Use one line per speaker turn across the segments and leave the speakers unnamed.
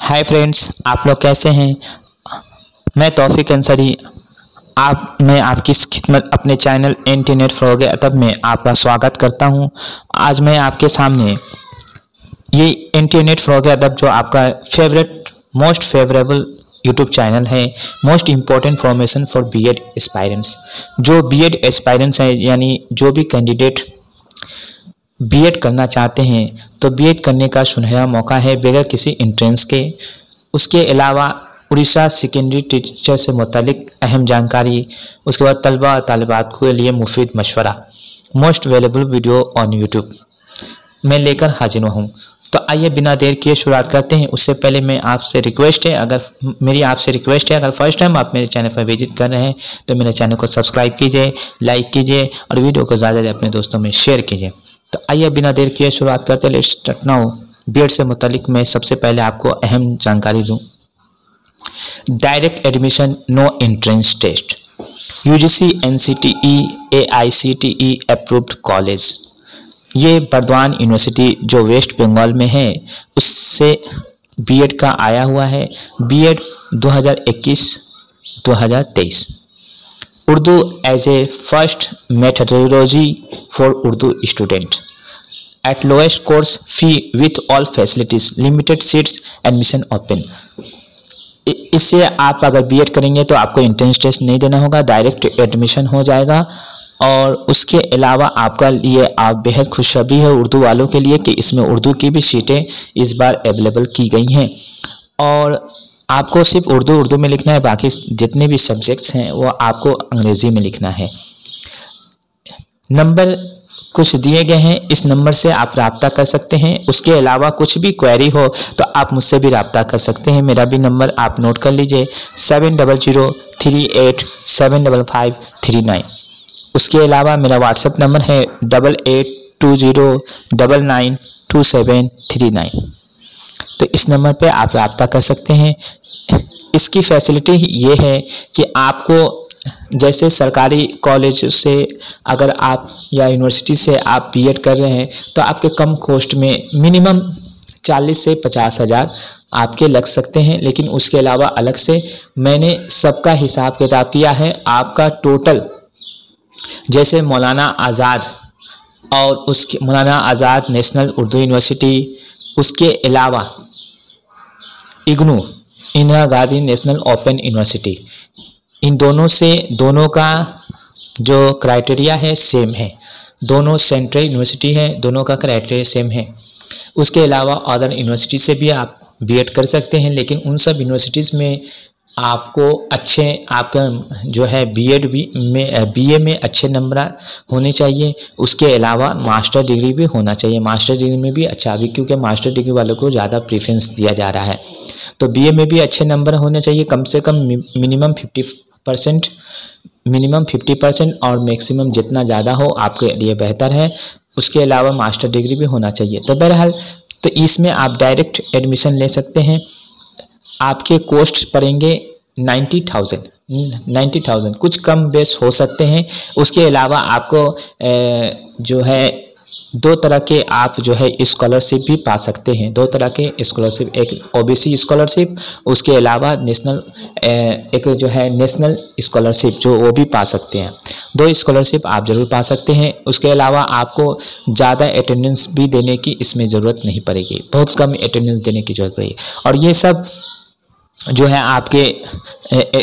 Hi friends, आप लोग कैसे हैं। मैं तौफीक अंसारी मैं आपकी खिदमत अपने चैनल इंटरनेट फ़रोग़ अदब में आपका स्वागत करता हूं। आज मैं आपके सामने ये इंटरनेट फ़रोग़ अदब जो आपका मोस्ट फेवरेबल यूट्यूब चैनल है, most important formation for BEd aspirants. जो बीएड एस्पायरेंट्स हैं, यानी जो भी कैंडिडेट बीएड करना चाहते हैं, तो बीएड करने का सुनहरा मौका है बगैर किसी एंट्रेंस के। उसके अलावा उड़ीसा सेकेंडरी टीचर से मुतालिक अहम जानकारी, उसके बाद तलबा और तालिबात के लिए मुफीद मशवरा, मोस्ट वेलेबल वीडियो ऑन यूट्यूब मैं लेकर हाजिर हूँ। तो आइए बिना देर किए शुरुआत करते हैं। उससे पहले मैं आपसे रिक्वेस्ट है, अगर फर्स्ट टाइम आप मेरे चैनल पर विजिट कर रहे हैं तो मेरे चैनल को सब्सक्राइब कीजिए, लाइक कीजिए और वीडियो को ज़्यादा अपने दोस्तों में शेयर कीजिए। तो आइए बिना देर किए शुरुआत करते हैं। Let's start now. बीएड से मुतालिक मैं सबसे पहले आपको अहम जानकारी दूं। Direct admission, no entrance test, UGC NCTE AICTE approved college. ये बर्दवान यूनिवर्सिटी जो वेस्ट बंगाल में है, उससे बीएड का आया हुआ है। BEd 2021-2023। Urdu as a first methodology for Urdu student at lowest course fee with all facilities, limited seats, admission open. इससे आप अगर बीएड करेंगे तो आपको एंट्रेंस टेस्ट नहीं देना होगा, डायरेक्ट एडमिशन हो जाएगा। और उसके अलावा आपका लिए आप बेहद खुशखबरी है उर्दू वालों के लिए कि इसमें उर्दू की भी सीटें इस बार अवेलेबल की गई हैं। और आपको सिर्फ उर्दू में लिखना है, बाकी जितने भी सब्जेक्ट्स हैं वो आपको अंग्रेजी में लिखना है। नंबर कुछ दिए गए हैं, इस नंबर से आप राब्ता कर सकते हैं। उसके अलावा कुछ भी क्वेरी हो तो आप मुझसे भी राब्ता कर सकते हैं। मेरा भी नंबर आप नोट कर लीजिए, 7003875539। उसके अलावा मेरा व्हाट्सएप नंबर है 8820992739। तो इस नंबर पे आप राब्ता कर सकते हैं। इसकी फैसिलिटी ये है कि आपको जैसे सरकारी कॉलेज से अगर आप या यूनिवर्सिटी से आप बीएड कर रहे हैं तो आपके कम कॉस्ट में मिनिमम 40 से 50 हज़ार आपके लग सकते हैं। लेकिन उसके अलावा अलग से मैंने सबका हिसाब किताब किया है। आपका टोटल जैसे मौलाना आज़ाद और उसके मौलाना आज़ाद नेशनल उर्दू यूनिवर्सिटी, उसके अलावा IGNOU Indira Gandhi national open university, इन दोनों का जो क्राइटेरिया है सेम है। दोनों सेंट्रल यूनिवर्सिटी है, दोनों का क्राइटेरिया सेम है। उसके अलावा अदर यूनिवर्सिटी से भी आप बीएड कर सकते हैं, लेकिन उन सब यूनिवर्सिटीज़ में आपको आपका जो है बीए में अच्छे नंबर होने चाहिए। उसके अलावा मास्टर डिग्री भी होना चाहिए। मास्टर डिग्री में भी अच्छा भी, क्योंकि मास्टर डिग्री वालों को ज़्यादा प्रेफरेंस दिया जा रहा है। तो बीए में भी अच्छे नंबर होने चाहिए, कम से कम मिनिमम 50% और मैक्सिमम जितना ज़्यादा हो आपके लिए बेहतर है। उसके अलावा मास्टर डिग्री भी होना चाहिए। तो बहरहाल तो इसमें आप डायरेक्ट एडमिशन ले सकते हैं। आपके कॉस्ट पड़ेंगे 90,000, कुछ कम बेस हो सकते हैं। उसके अलावा आपको जो है 2 तरह के आप जो है स्कॉलरशिप भी पा सकते हैं। 2 तरह के स्कॉलरशिप, एक ओबीसी स्कॉलरशिप, उसके अलावा नेशनल स्कॉलरशिप जो वो भी पा सकते हैं। 2 स्कॉलरशिप आप जरूर पा सकते हैं। उसके अलावा आपको ज़्यादा अटेंडेंस भी देने की इसमें ज़रूरत नहीं पड़ेगी, बहुत कम अटेंडेंस देने की ज़रूरत पड़ेगी। और ये सब जो है आपके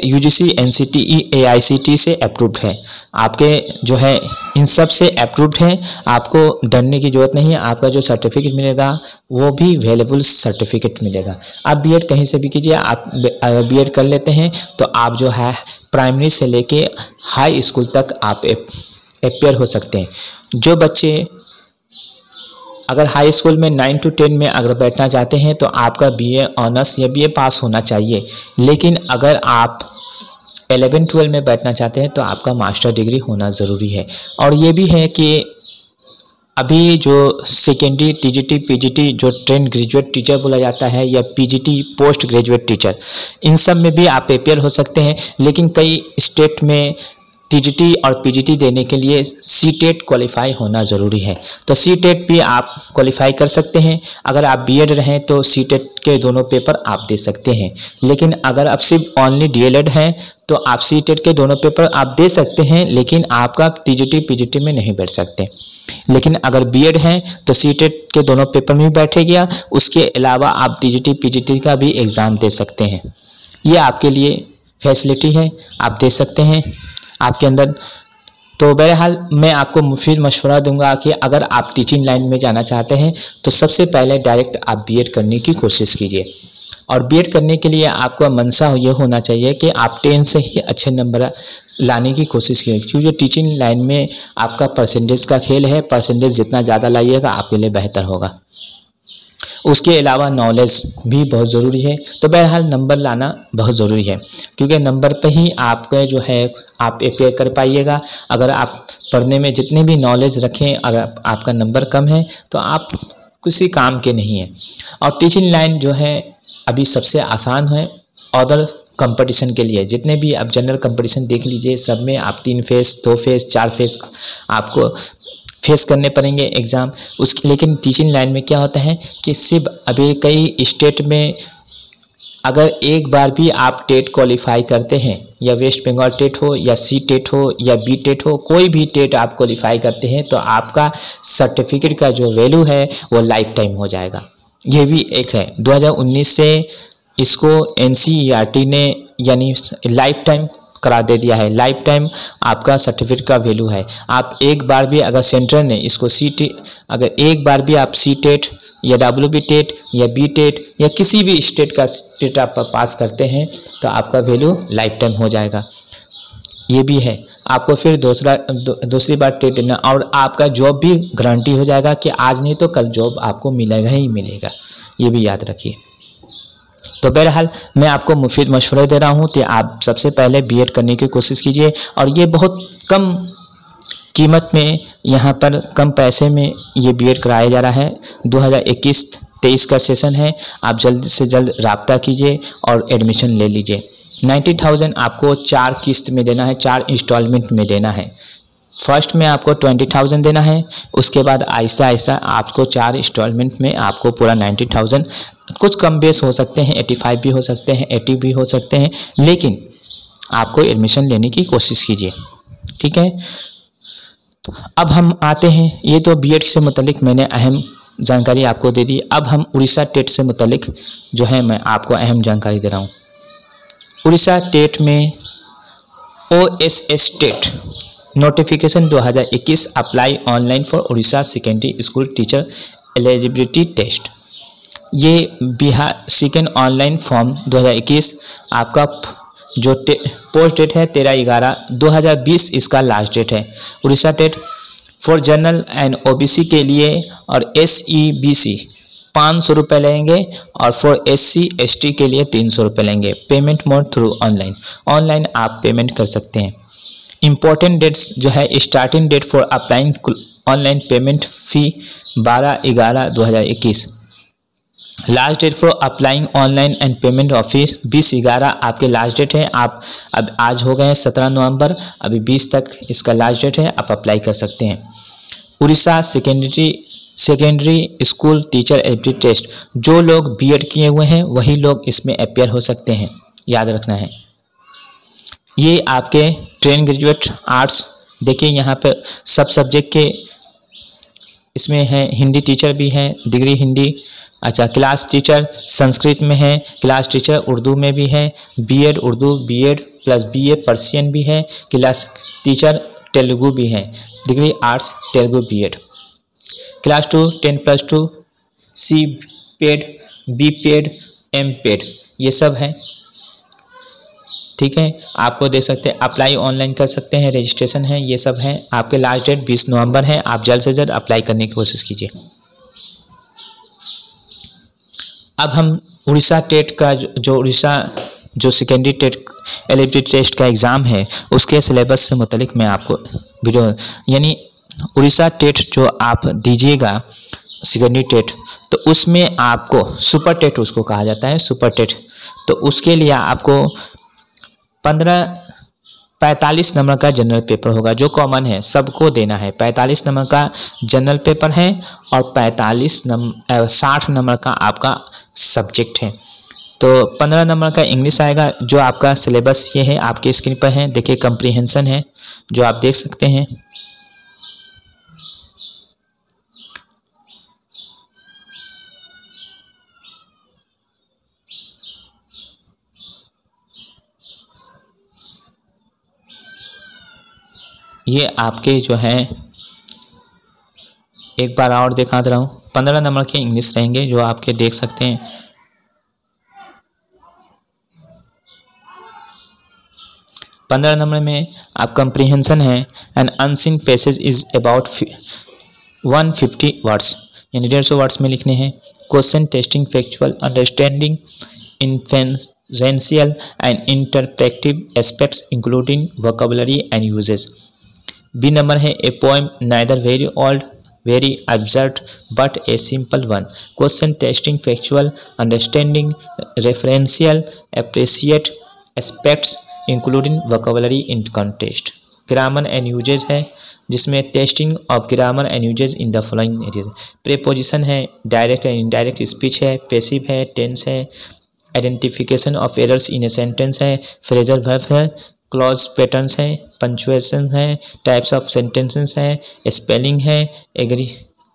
यूजीसी एनसीटीई एआईसीटी से अप्रूव्ड है। आपके जो है इन सब से अप्रूव्ड है, आपको डरने की ज़रूरत नहीं है। आपका जो सर्टिफिकेट मिलेगा वो भी वैल्यूएबल सर्टिफिकेट मिलेगा। आप बीएड कहीं से भी कीजिए। आप बीएड कर लेते हैं तो आप जो है प्राइमरी से लेके हाई स्कूल तक आप अपेयर हो सकते हैं। जो बच्चे अगर हाई स्कूल में 9 to 10 में अगर बैठना चाहते हैं तो आपका बीए ऑनर्स या बीए पास होना चाहिए। लेकिन अगर आप 11-12 में बैठना चाहते हैं तो आपका मास्टर डिग्री होना ज़रूरी है। और ये भी है कि अभी जो सेकेंडरी टीजीटी पीजीटी जो ट्रेंड ग्रेजुएट टीचर बोला जाता है, या पीजीटी पोस्ट ग्रेजुएट टीचर, इन सब में भी आप अपेयर हो सकते हैं। लेकिन कई स्टेट में टीजीटी और पीजीटी देने के लिए सीटेट क्वालिफाई होना ज़रूरी है। तो सीटेट भी आप क्वालिफाई कर सकते हैं। अगर आप बीएड रहें तो सीटेट के दोनों पेपर आप दे सकते हैं। लेकिन अगर आप सिर्फ ओनली डीएलएड हैं तो आप सीटेट के दोनों पेपर आप दे सकते हैं, लेकिन आपका टीजीटी पीजीटी में नहीं बैठ सकते। लेकिन अगर बीएड हैं तो सीटेट के दोनों पेपर में बैठे गया, उसके अलावा आप टीजीटी पीजीटी का भी एग्ज़ाम दे सकते हैं। ये आपके लिए फैसिलिटी है, आप दे सकते हैं आपके अंदर। तो बहरहाल मैं आपको मुफीद मशवरा दूंगा कि अगर आप टीचिंग लाइन में जाना चाहते हैं तो सबसे पहले डायरेक्ट आप बीएड करने की कोशिश कीजिए। और बीएड करने के लिए आपका मनसा ये होना चाहिए कि आप 10 से ही अच्छे नंबर लाने की कोशिश कीजिए, क्योंकि टीचिंग लाइन में आपका परसेंटेज का खेल है। परसेंटेज जितना ज़्यादा लाइएगा आपके लिए बेहतर होगा। उसके अलावा नॉलेज भी बहुत ज़रूरी है। तो बहरहाल नंबर लाना बहुत ज़रूरी है, क्योंकि नंबर पे ही आपका जो है आप अपेयर कर पाइएगा। अगर आप पढ़ने में जितने भी नॉलेज रखें, अगर आपका नंबर कम है तो आप किसी काम के नहीं हैं। और टीचिंग लाइन जो है अभी सबसे आसान है अदर कंपटीशन के लिए। जितने भी आप जनरल कंपटीशन देख लीजिए, सब में आप 3 फेस 2 फेस 4 फेस आपको फेस करने पड़ेंगे एग्ज़ाम। लेकिन टीचिंग लाइन में क्या होता है कि सिर्फ अभी कई स्टेट में अगर एक बार भी आप टेट क्वालिफाई करते हैं, या वेस्ट बंगाल टेट हो या सी टेट हो या बी टेट हो, कोई भी टेट आप क्वालिफाई करते हैं तो आपका सर्टिफिकेट का जो वैल्यू है वो लाइफ टाइम हो जाएगा। ये भी एक है। 2019 से इसको एनसीईआरटी ने यानी लाइफ टाइम करा दे दिया है। लाइफ टाइम आपका सर्टिफिकेट का वैल्यू है। आप एक बार भी अगर सेंटर ने इसको अगर एक बार भी आप सी टेट या WB टेट या बी टेट या किसी भी स्टेट का टेट आप पास करते हैं तो आपका वैल्यू लाइफ टाइम हो जाएगा। ये भी है। आपको फिर दूसरी बार टेट देना, और आपका जॉब भी गारंटी हो जाएगा कि आज नहीं तो कल जॉब आपको मिलेगा ही मिलेगा। ये भी याद रखिए। तो बहरहाल मैं आपको मुफीद मशवरे दे रहा हूँ कि आप सबसे पहले बीएड करने की कोशिश कीजिए। और ये बहुत कम कीमत में, यहाँ पर कम पैसे में ये बीएड कराया जा रहा है। 2021-23 का सेशन है। आप जल्द से जल्द राब्ता कीजिए और एडमिशन ले लीजिए। 90,000 आपको 4 किस्त में देना है, 4 इंस्टॉलमेंट में देना है। फर्स्ट में आपको 20,000 देना है, उसके बाद आहिस्ता आहिस्ता आपको 4 इंस्टॉलमेंट में आपको पूरा 90,000, कुछ कम बेस हो सकते हैं, 85 भी हो सकते हैं, 80 भी हो सकते हैं, लेकिन आपको एडमिशन लेने की कोशिश कीजिए। ठीक है। अब हम आते हैं, ये तो बीएड से मुतलिक मैंने अहम जानकारी आपको दे दी। अब हम उड़ीसा टेट से मुतलिक जो है मैं आपको अहम जानकारी दे रहा हूँ। उड़ीसा टेट में OSS TET notification 2021 apply online for Orissa secondary school teacher eligibility test. ये बिहार सेकेंड ऑनलाइन फॉर्म 2021 आपका जो पोस्ट डेट है 13/11/2020 इसका लास्ट डेट है। Orissa TET for general and OBC के लिए और SEBC 500 रुपये लेंगे, और फॉर SC ST के लिए 300 रुपये लेंगे। पेमेंट मोड थ्रू ऑनलाइन आप पेमेंट कर सकते हैं। इम्पोर्टेंट डेट्स जो है, starting date for applying online payment fee 12/11/2021। Last date for applying online and payment of fees 20/11 आपके लास्ट डेट है। आप अब आज हो गए हैं 17 नवंबर, अभी 20 तक इसका लास्ट डेट है, आप अप्लाई कर सकते हैं। Orissa secondary school teacher eligibility test, जो लोग बीएड किए हुए हैं वही लोग इसमें अपेयर हो सकते हैं, याद रखना है। ये आपके ट्रेन ग्रेजुएट आर्ट्स, देखिए यहाँ पे सब सब्जेक्ट के इसमें है। हिंदी टीचर भी है, डिग्री हिंदी। अच्छा, क्लास टीचर संस्कृत में है, क्लास टीचर उर्दू में भी है, BEd Urdu, BEd plus BA Persian भी है, क्लास टीचर तेलुगु भी है, degree arts Telugu BEd. Class 2 10+2 C ped, B ped, M ped, ये सब है। ठीक है, आपको दे सकते हैं, अप्लाई ऑनलाइन कर सकते हैं, रजिस्ट्रेशन है, ये सब है। आपके लास्ट डेट 20 नवंबर है, आप जल्द से जल्द अप्लाई करने की कोशिश कीजिए। अब हम उड़ीसा टेट का जो सेकेंडरी टेट एलिजिबिलिटी टेस्ट का एग्ज़ाम है उसके सिलेबस से मुतलिक मैं आपको वीडियो, यानी उड़ीसा टेट जो आप दीजिएगा सेकेंडरी टेट, तो उसमें आपको सुपर टेट उसको कहा जाता है, सुपर टेट। तो उसके लिए आपको 15 45 नंबर का जनरल पेपर होगा, जो कॉमन है, सबको देना है। 45 नंबर का जनरल पेपर है और 60 नंबर का आपका सब्जेक्ट है। तो 15 नंबर का इंग्लिश आएगा। जो आपका सिलेबस ये है, आपकी स्क्रीन पर है, देखिए कंप्रीहेंशन है जो आप देख सकते हैं। ये आपके जो है, एक बार और दिखा दे रहा हूँ, 15 नंबर के इंग्लिश रहेंगे जो आपके देख सकते हैं। 15 नंबर में आप कंप्रीहेंशन है। An unseen passage is about 150 words, यानी 150 वर्ड्स में लिखने हैं। Question testing factual understanding inferential and interpretive aspects including vocabulary and uses. B number है a poem neither very old very absurd but a simple one. Question testing factual understanding referential appreciate aspects including vocabulary in context. Grammar and uses है जिसमें testing of grammar and usages in the following areas. Preposition है, direct and indirect speech है, passive है, tense है, identification of errors in a sentence है, phrasal verb है, clause patterns है, punctuation है, टाइप्स ऑफ सेंटेंसेस है, स्पेलिंग है,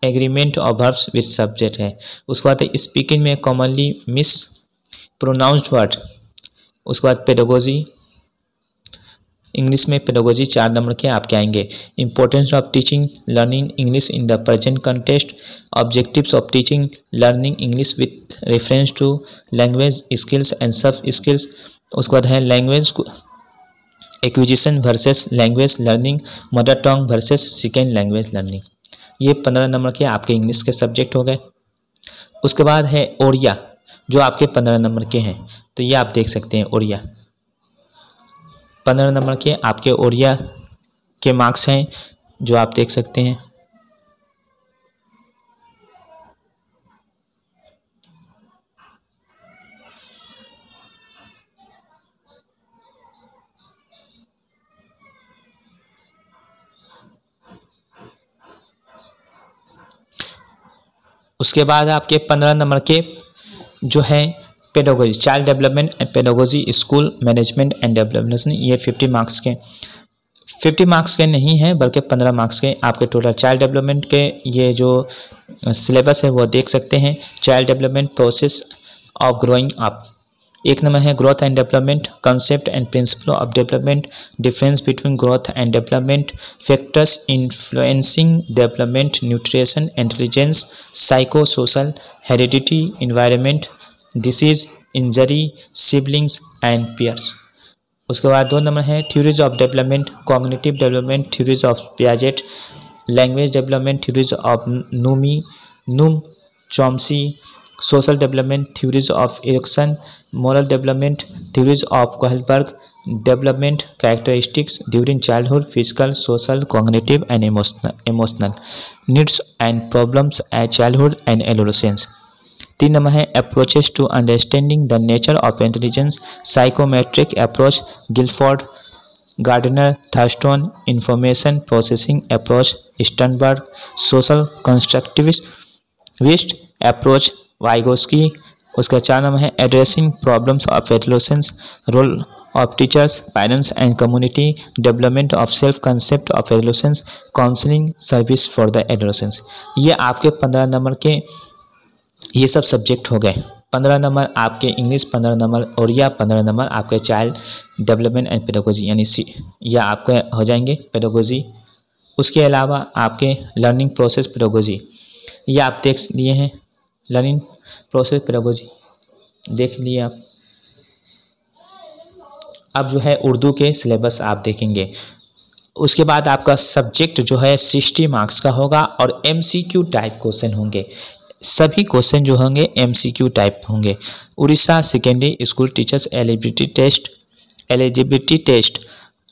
agreement of verbs with subject है। उसके बाद स्पीकिंग में कॉमनली मिस प्रोनाउंस्ड वर्ड। उसके बाद पेडागोजी, इंग्लिश में पेडागोजी 4 नंबर के आपके आएंगे। Importance of teaching learning English in the present context, objectives of teaching learning English with reference to language skills and soft skills. उसके बाद है language acquisition versus language learning, mother tongue versus second language learning. ये 15 number के आपके English के subject हो गए। उसके बाद है ओडिया जो आपके 15 नंबर के हैं, तो ये आप देख सकते हैं ओडिया 15 नंबर के आपके ओडिया के मार्क्स हैं जो आप देख सकते हैं। उसके बाद आपके 15 नंबर के जो है pedagogy, child development and pedagogy, school management and development, ये 50 मार्क्स के 50 मार्क्स के नहीं है बल्कि 15 मार्क्स के आपके टोटल। चाइल्ड डेवलपमेंट के ये जो सिलेबस है वो देख सकते हैं। Child development process of growing up, एक नंबर है growth and development, concept and principle of development, difference between growth and development, factors influencing development, nutrition, intelligence, psycho social, heredity, environment, disease, injury, siblings and peers. उसके बाद 2 number है theories of development, cognitive development, theories of Piaget, language development, theories of Noam Chomsky, social development, theories of Erikson, moral development, theories of Kohlberg, development characteristics during childhood, physical, social, cognitive and emotional needs and problems at childhood and adolescence। 3 number है approaches to understanding the nature of intelligence, psychometric approach, Guilford, Gardner, Thurston, information processing approach, Sternberg, social constructivist approach, Vygotsky। उसका 4 number है addressing problems of adolescence, role of teachers, parents and community, development of self concept of adolescence, counselling service for the adolescence. ये आपके 15 number के ये सब subject हो गए। 15 number आपके इंग्लिश, 15 नंबर ओडिया, 15 नंबर आपके चाइल्ड डेवलपमेंट एंड पेडागोजी यानी यह आपके हो जाएंगे पेडागोजी। उसके अलावा आपके लर्निंग प्रोसेस पेडागोजी ये आप देख लिए हैं, लर्निंग प्रोसेस पेडागोजी देख लिए आप। अब जो है उर्दू के सिलेबस आप देखेंगे। उसके बाद आपका सब्जेक्ट जो है 60 मार्क्स का होगा और MCQ टाइप क्वेश्चन होंगे। सभी क्वेश्चन जो होंगे MCQ टाइप होंगे। Orissa secondary school teachers eligibility test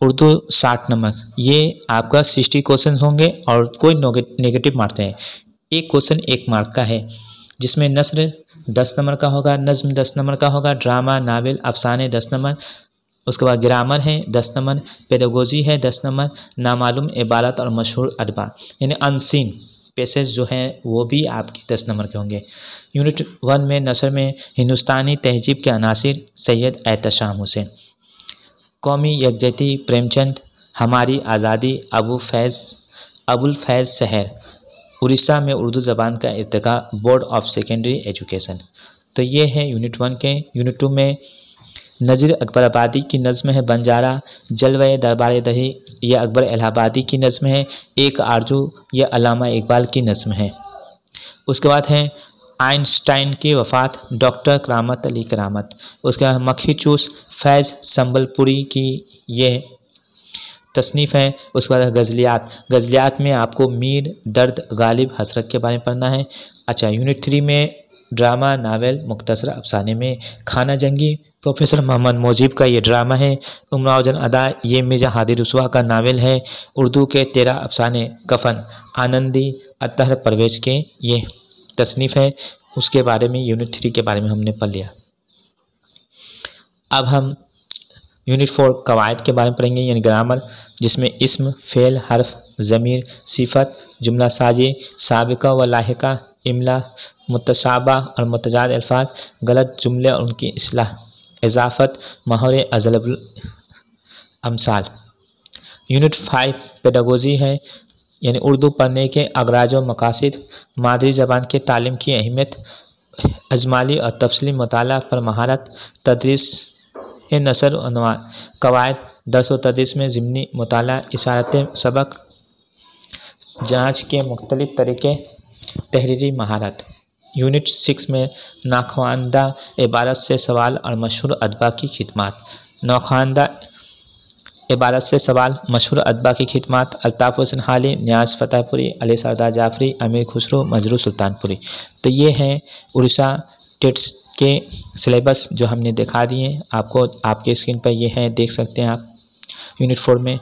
Urdu 60 number, ये आपका 60 क्वेश्चन होंगे और कोई नेगेटिव मार्क है। एक क्वेश्चन 1 मार्क का है जिसमें नस्र 10 नंबर का होगा, नज्म 10 नंबर का होगा, ड्रामा, नावल, अफसाने 10 नंबर, उसके बाद ग्रामर है 10 नंबर, पेडागोजी है 10 नंबर, नामालूम इबारत और मशहूर अदबा यानी अनसीन पेसेज जो हैं वो भी आपके 10 नंबर के होंगे। यूनिट 1 में नसर में हिंदुस्तानी तहजीब के अनासिर सैयद एहतशाम हुसैन, कौमी यकजहती प्रेमचंद, हमारी आज़ादी अबुल फैज़ सहर, उड़ीसा में उर्दू ज़बान का Irtika board of secondary education. तो ये है यूनिट 1 के। यूनिट 2 में नज़ीर अकबर आबादी की नज़्म है बंजारा, जलवे दरबार दही यह अकबर इलाहाबादी की नज़्म है, एक आरजू यह अल्लामा इकबाल की नज़्म है। उसके बाद है आइंस्टाइन की वफ़ात, डॉक्टर करामत अली करामत। उसके बाद मक्खी चूस फैज़ संबलपुरी की ये तसनीफ़ है। उसके बाद गज़लियात में आपको मीर, दर्द, गालिब, हसरत के बारे में पढ़ना है। अच्छा, यूनिट 3 में ड्रामा, नावल, मुख्तसर अफसाने में खाना जंगी प्रोफेसर मोहम्मद मोजीब का ये ड्रामा है। उमराव जन अदा ये मिर्जा हादी रसवा का नावल है। उर्दू के 13 अफसाने कफन, आनंदी, अतहर परवेज के ये तसनीफ़ है। उसके बारे में यूनिट 3 के बारे में हमने पढ़ लिया। अब हम यूनिट 4 कवायद के बारे में पढ़ेंगे यानी ग्रामर, जिसमें इस्म, फ़ेल, हर्फ, ज़मीर, सिफत, जुमला साजी, साबिका व लाहिका, इमला, मुतशाबा और मुतजाद अल्फाज, गलत जुमले और उनकी इस्लाह, इजाफत, महर अज़लबुल अमसाल। यूनिट 5 पेडागोजी है यानी उर्दू पढ़ने के अगराज व मकासिद, मादरी ज़बान के तालीम की अहमियत, अजमाली और तफसीली मुताला पर महारत, तदरीस नसर अनवा, कवायद, दर्स व तदरीस में ज़िमनी मुताला, इशारत सबक, जाँच के मुख्तलिफ तरीके, तहरीरी महारत। यूनिट 6 में नाख्वानदा इबारत से सवाल और मशहूर अदबा की खिदमत, नाख्वानदा इबारत से सवाल, मशहूर अदबा की खिदमत, अल्ताफ़ हुसैन हाली, न्याज़ फ़तेहपुरी, अली सरदार जाफरी, अमीर खुसरो, मजरू सुल्तानपुरी। तो ये हैं उड़ीसा टेट्स के सिलेबस जो हमने दिखा दिए आपको, आपके स्क्रीन पर ये है, देख सकते हैं आप यूनिट 4 में।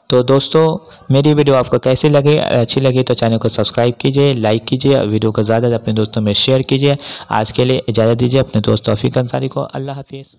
तो दोस्तों मेरी वीडियो आपको कैसी लगी, अच्छी लगी तो चैनल को सब्सक्राइब कीजिए, लाइक कीजिए, वीडियो को ज़्यादा अपने दोस्तों में शेयर कीजिए। आज के लिए इजाज़त दीजिए अपने दोस्त तौफीक अंसारी को। अल्लाह हाफिज़।